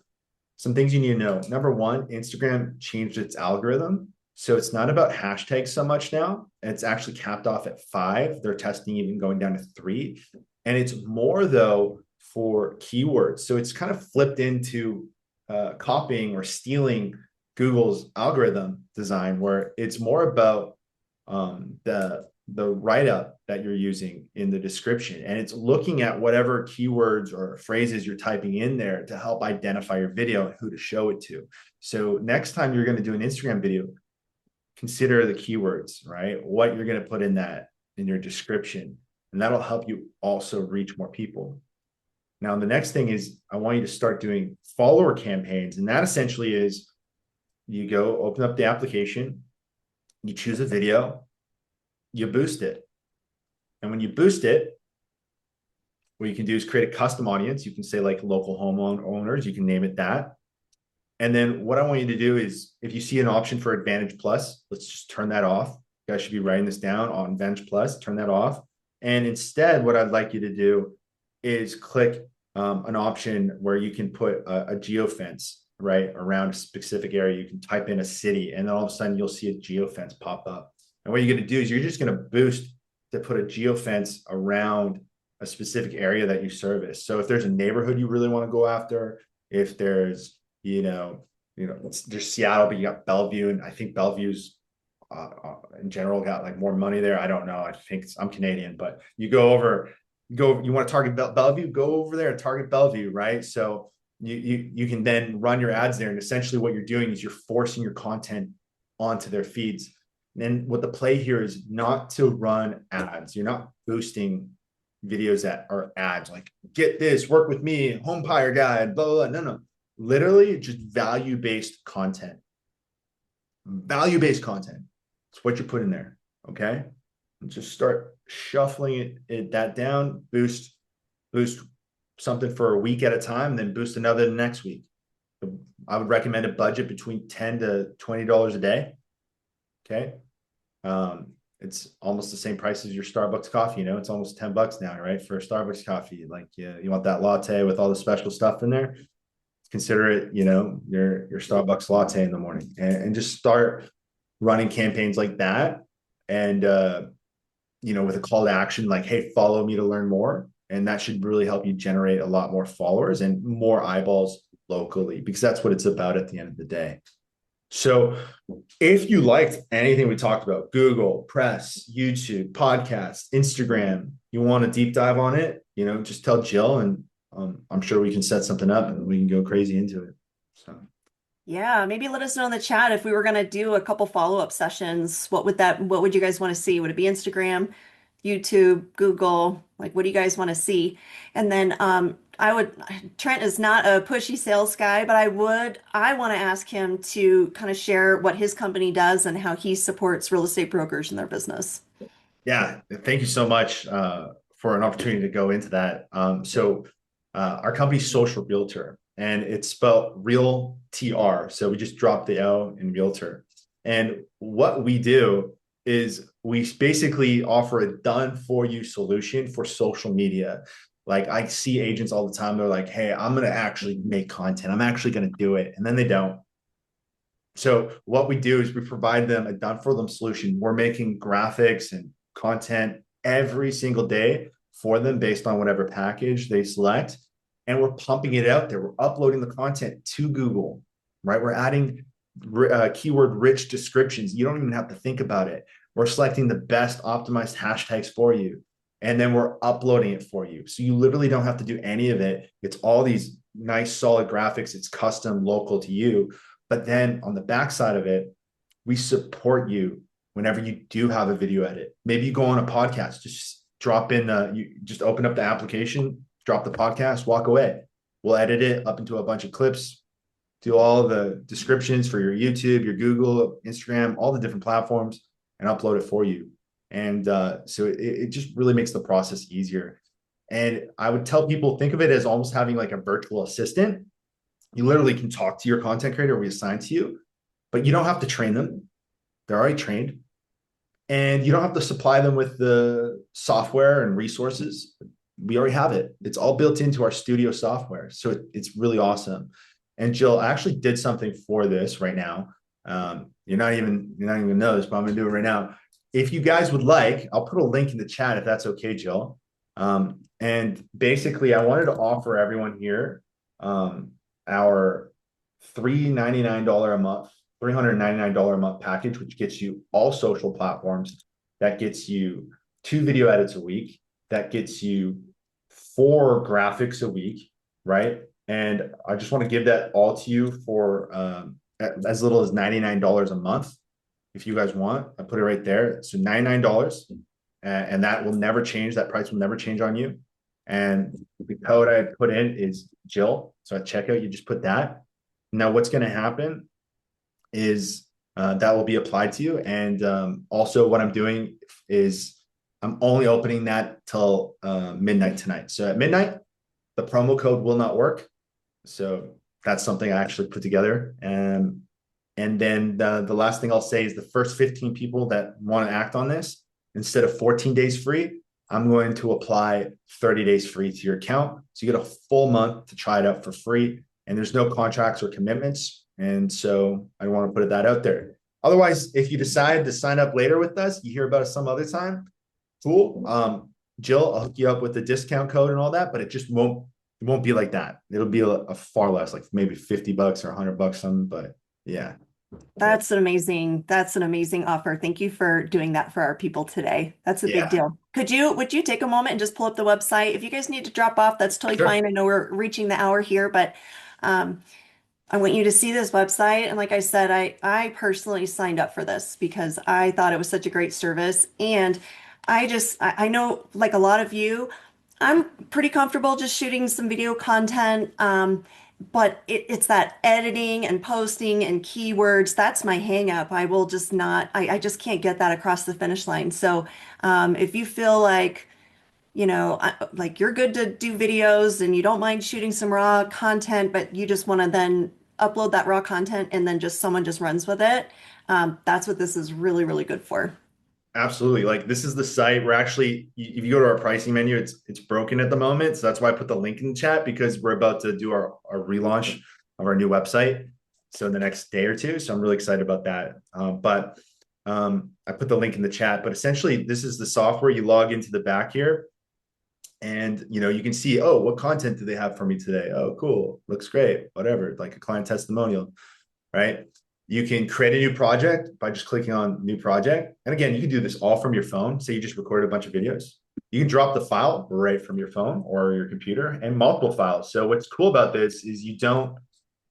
Some things you need to know. Number one, Instagram changed its algorithm. So it's not about hashtags so much now. It's actually capped off at 5. They're testing even going down to 3. And it's more though for keywords. So it's kind of flipped into copying or stealing Google's algorithm design, where it's more about the write-up that you're using in the description, and it's looking at whatever keywords or phrases you're typing in there to help identify your video and who to show it to. So next time you're going to do an Instagram video, consider the keywords, right? What you're going to put in your description, and that'll help you also reach more people. Now, the next thing is I want you to start doing follower campaigns, and that essentially is you go open up the application, you choose a video, you boost it. And when you boost it, what you can do is create a custom audience. You can say like local homeowners, you can name it that. And then what I want you to do is if you see an option for Advantage Plus, let's just turn that off. You guys should be writing this down on Advantage Plus, turn that off. And instead, what I'd like you to do is click an option where you can put a geofence right around a specific area. You can type in a city, and then all of a sudden you'll see a geofence pop up. And what you're going to do is you're just going to boost to put a geofence around a specific area that you service. So if there's a neighborhood you really want to go after, if there's, there's Seattle, but you got Bellevue, and I think Bellevue's in general got like more money there. I don't know. I'm Canadian, but you want to target Bellevue, go over there and target Bellevue, right? So you can then run your ads there. And essentially what you're doing is you're forcing your content onto their feeds. And what the play here is not to run ads. You're not boosting videos that are ads like get this, work with me, home buyer guide, blah, blah, blah. No. Literally just value-based content. Value-based content. It's what you put in there. Okay. And just start shuffling that down, boost something for a week at a time, then boost another the next week. I would recommend a budget between $10 to $20 a day. Okay. It's almost the same price as your Starbucks coffee. It's almost $10 now, right? For a Starbucks coffee. Like, yeah, you want that latte with all the special stuff in there. Consider it, your Starbucks latte in the morning, and just start running campaigns like that. And, with a call to action, like, hey, follow me to learn more. And that should really help you generate a lot more followers and more eyeballs locally, because that's what it's about at the end of the day. So if you liked anything we talked about, Google, press, YouTube, podcast, Instagram, you want a deep dive on it, just tell Jill, and I'm sure we can set something up and we can go crazy into it. So Yeah, maybe let us know in the chat if we were going to do a couple follow-up sessions. What would you guys want to see? Would it be Instagram, YouTube, Google? Like, what do you guys want to see? And then Trent is not a pushy sales guy, but I want to ask him to kind of share what his company does and how he supports real estate brokers in their business. yeah, thank you so much for an opportunity to go into that. Our company's Social Realtor, and it's spelled Real TR. So we just dropped the L in Realtor. And what we do is we basically offer a done for you solution for social media. Like, I see agents all the time. They're like, hey, I'm going to actually make content. I'm actually going to do it. And then they don't. So what we do is we provide them a done for them solution. We're making graphics and content every single day for them based on whatever package they select. And we're pumping it out there. We're uploading the content to Google, right? We're adding keyword rich descriptions. You don't even have to think about it. We're selecting the best optimized hashtags for you. And then we're uploading it for you. So you literally don't have to do any of it. It's all these nice, solid graphics. It's custom, local to you. But then on the backside of it, we support you whenever you do have a video edit. Maybe you go on a podcast, just drop in, you just open up the application, drop the podcast, walk away. We'll edit it up into a bunch of clips, do all the descriptions for your YouTube, your Google, Instagram, all the different platforms, and upload it for you. And so it just really makes the process easier. And I would tell people, think of it as almost having like a virtual assistant. You literally can talk to your content creator we assign to you, but you don't have to train them. They're already trained. And you don't have to supply them with the software and resources. We already have it. It's all built into our studio software. So it's really awesome. And Jill, I actually did something for this right now. You're not even gonna know this, but I'm gonna do it right now. If you guys would like, I'll put a link in the chat if that's okay, Jill. And basically, I wanted to offer everyone here our $399 a month, $399 a month package, which gets you all social platforms. That gets you 2 video edits a week. That gets you 4 graphics a week, right? And I just want to give that all to you for as little as $99 a month. If you guys want, I put it right there. So $99, and that will never change. That price will never change on you. And the code I put in is Jill. So at checkout, you just put that. Now, what's going to happen is that will be applied to you. And also what I'm doing is I'm only opening that till midnight tonight. So at midnight, the promo code will not work. So that's something I actually put together. And then the last thing I'll say is the first 15 people that want to act on this, instead of 14 days free, I'm going to apply 30 days free to your account. So you get a full month to try it out for free. And there's no contracts or commitments. And so I want to put that out there. Otherwise, if you decide to sign up later with us, you hear about us some other time, cool. Jill, I'll hook you up with the discount code and all that, but it won't be like that. It'll be a far less, like maybe $50 or $100 something, but yeah. That's an amazing offer. Thank you for doing that for our people today. That's a big Yeah, deal. Would you take a moment and just pull up the website? If you guys need to drop off, that's totally sure. fine. I know we're reaching the hour here, but I want you to see this website. And like I said, I personally signed up for this because I thought it was such a great service. And I know like a lot of you, I'm pretty comfortable just shooting some video content. But it's that editing and posting and keywords. That's my hang up. I will just not, I just can't get that across the finish line. So if you feel like, like you're good to do videos and you don't mind shooting some raw content, but you just want to then upload that raw content and then just someone just runs with it. That's what this is really, really good for. Absolutely. Like this is the site where actually, if you go to our pricing menu, it's broken at the moment. So that's why I put the link in the chat because we're about to do our relaunch of our new website. So in the next day or two. So I'm really excited about that. I put the link in the chat, but essentially this is the software. You log into the back here and you can see, oh, what content do they have for me today? Oh, cool. Looks great. Whatever, like a client testimonial, right? You can create a new project by just clicking on new project. And again, you can do this all from your phone. Say you just recorded a bunch of videos. You can drop the file right from your phone or your computer and multiple files. So what's cool about this is you don't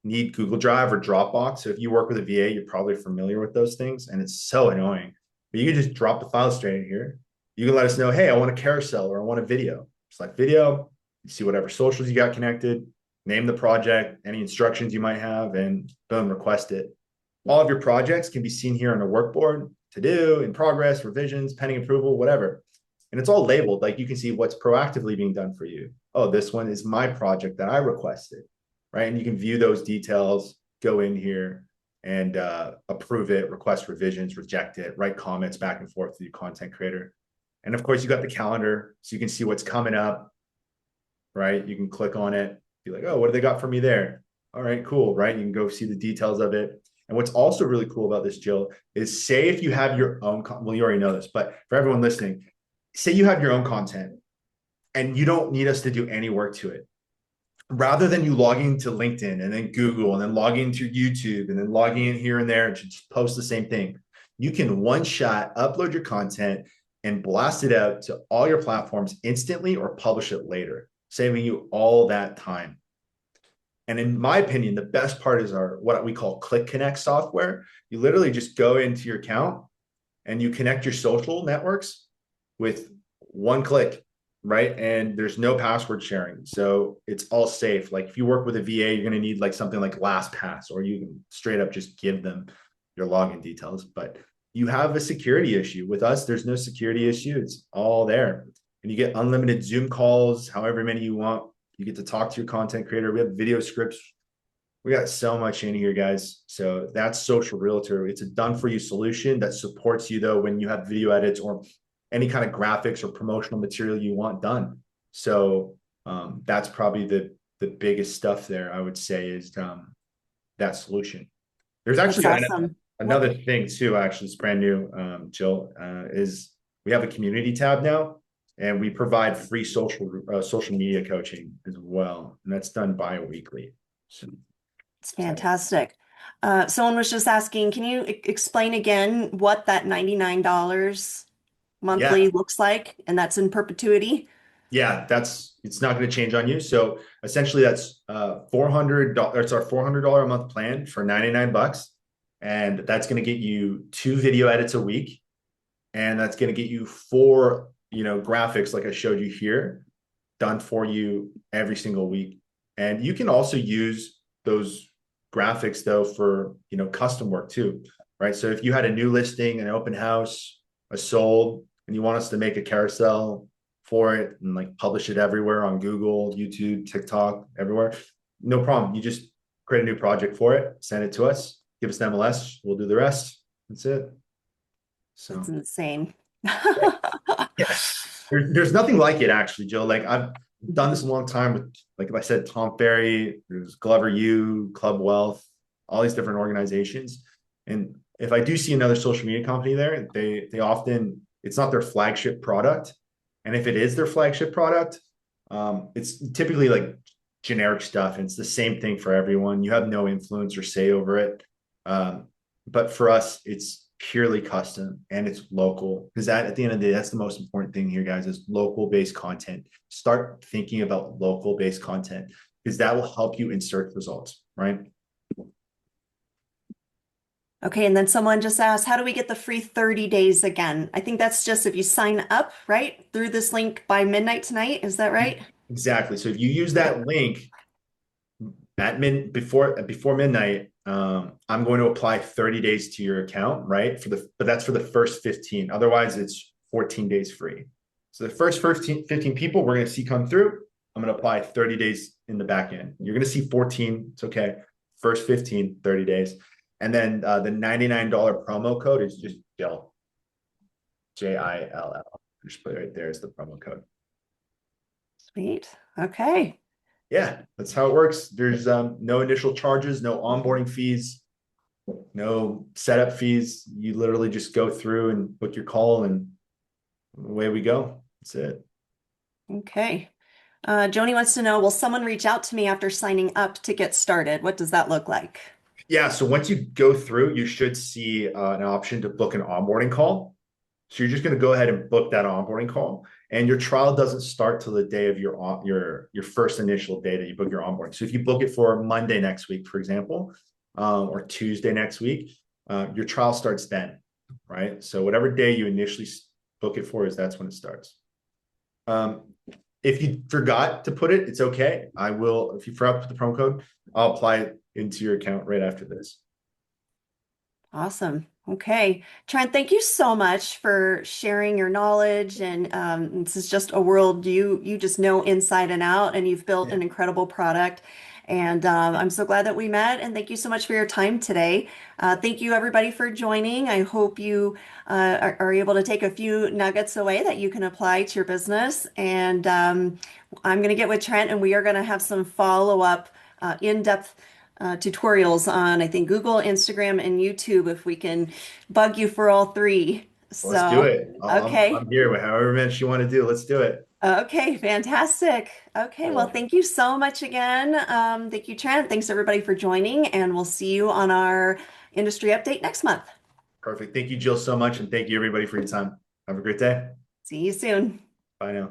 need Google Drive or Dropbox. So if you work with a VA, you're probably familiar with those things and it's so annoying. But you can just drop the file straight in here. You can let us know, hey, I want a carousel or I want a video. Select video, you see whatever socials you got connected, name the project, any instructions you might have, and boom, request it. All of your projects can be seen here on a workboard, to do, in progress, revisions, pending approval, whatever. And it's all labeled, like you can see what's proactively being done for you. Oh, this one is my project that I requested, right? And you can view those details, go in here and approve it, request revisions, reject it, write comments back and forth to your content creator. And of course, you got the calendar, so you can see what's coming up, right? You can click on it, be like, oh, what do they got for me there? All right, cool, right? You can go see the details of it. And what's also really cool about this, Jill, is say if you have your own, well, you already know this, but for everyone listening, say you have your own content and you don't need us to do any work to it. Rather than you logging to LinkedIn and then Google and then logging to YouTube and then logging in here and there to just post the same thing, you can one shot upload your content and blast it out to all your platforms instantly or publish it later, saving you all that time. And in my opinion, the best part is our what we call Click Connect software. You literally just go into your account and you connect your social networks with one click, right? And there's no password sharing. So it's all safe. Like if you work with a VA, you're going to need like something like LastPass, or you can straight up just give them your login details. But you have a security issue. With us, there's no security issue. It's all there. And you get unlimited Zoom calls, however many you want. You get to talk to your content creator. We have video scripts. We got so much in here, guys. So that's Social Realtor. It's a done for you solution that supports you though when you have video edits or any kind of graphics or promotional material you want done. So that's probably the biggest stuff there, I would say, is that solution. There's That's actually awesome. another thing too, actually, it's brand new, Jill, is we have a community tab now. And we provide free social media coaching as well, and that's done bi-weekly. So, It's fantastic. Someone was just asking, can you explain again what that $99 yeah, monthly looks like? And that's in perpetuity. yeah, it's not going to change on you. So essentially, that's $400. It's our $400 a month plan for 99 bucks, and that's going to get you 2 video edits a week, and that's going to get you 4 graphics like I showed you here done for you every single week. And you can also use those graphics though for custom work too, right? So if you had a new listing, an open house, a sold, and you want us to make a carousel for it and like publish it everywhere on Google, YouTube, TikTok, everywhere, no problem. You just create a new project for it, send it to us, give us the MLS, we'll do the rest. That's it. That's So insane. yeah. There's nothing like it actually, Jill. Like I've done this a long time with, like I said, Tom Ferry, there's Glover U, Club Wealth, all these different organizations. And if I do see another social media company there, they often, it's not their flagship product. And if it is their flagship product, it's typically like generic stuff. And it's the same thing for everyone. You have no influence or say over it. But for us, it's purely custom and it's local, because at the end of the day, that's the most important thing here, guys, is local based content. Start thinking about local based content. because that will help you insert results, right? Okay, and then someone just asked, how do we get the free 30 days again? I think that's just if you sign up, right, through this link by midnight tonight. Is that right? Exactly. So if you use that link at before midnight, I'm going to apply 30 days to your account, right? But that's for the first 15. Otherwise, it's 14 days free. So the first 15 people we're going to see come through, I'm going to apply 30 days in the back end. You're going to see 14. It's okay. First 15, 30 days. And then the $99 promo code is just Jill, Jill. Just put it right there as the promo code. Sweet. Okay. Yeah, that's how it works. There's no initial charges, no onboarding fees, no setup fees. You literally just go through and book your call, and away we go. That's it. Okay. Joni wants to know, will someone reach out to me after signing up to get started? What does that look like? Yeah, so once you go through, you should see an option to book an onboarding call. So you're just going to go ahead and book that onboarding call, and your trial doesn't start till the day of your first initial day that you book your onboarding. So if you book it for Monday next week, for example, or Tuesday next week, your trial starts then, right? So whatever day you initially book it for that's when it starts. If you forgot to put it, it's okay. I will, if you forgot to put the promo code, I'll apply it into your account right after this. Awesome. Okay. Trent, thank you so much for sharing your knowledge. And this is just a world you just know inside and out, and you've built Yeah. an incredible product. And I'm so glad that we met. And thank you so much for your time today. Thank you, everybody, for joining. I hope you are able to take a few nuggets away that you can apply to your business. And I'm going to get with Trent, and we are going to have some follow-up, in-depth tutorials on, I think, Google, Instagram, and YouTube if we can bug you for all three. Let's do So, it. I'm okay. here with however much you want to do. Let's do it. Okay, fantastic. Okay, well, Cool. thank you so much again. Thank you, Trent. Thanks, everybody, for joining, and we'll see you on our industry update next month. Perfect. Thank you, Jill, so much. And thank you, everybody, for your time. Have a great day. See you soon. Bye now.